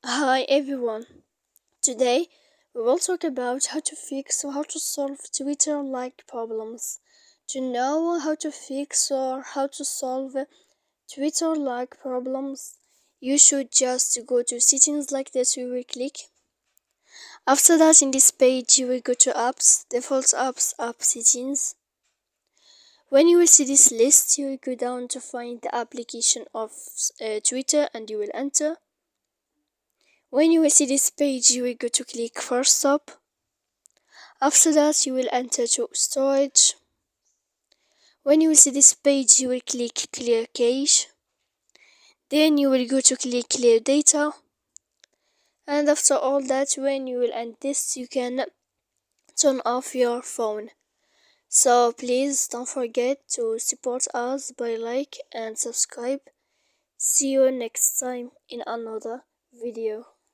Hi everyone. Today we will talk about how to fix or how to solve Twitter-like problems. To know how to fix or how to solve Twitter-like problems, you should just go to settings like this. We will click. After that, in this page, you will go to apps, default apps, app settings. When you will see this list, you will go down to find the application of Twitter and you will enter. When you will see this page, you will go to click first stop. After that, you will enter to storage. When you will see this page, you will click clear cache. Then you will go to click clear data. And after all that, when you will end this, you can turn off your phone. So please don't forget to support us by like and subscribe. See you next time in another video.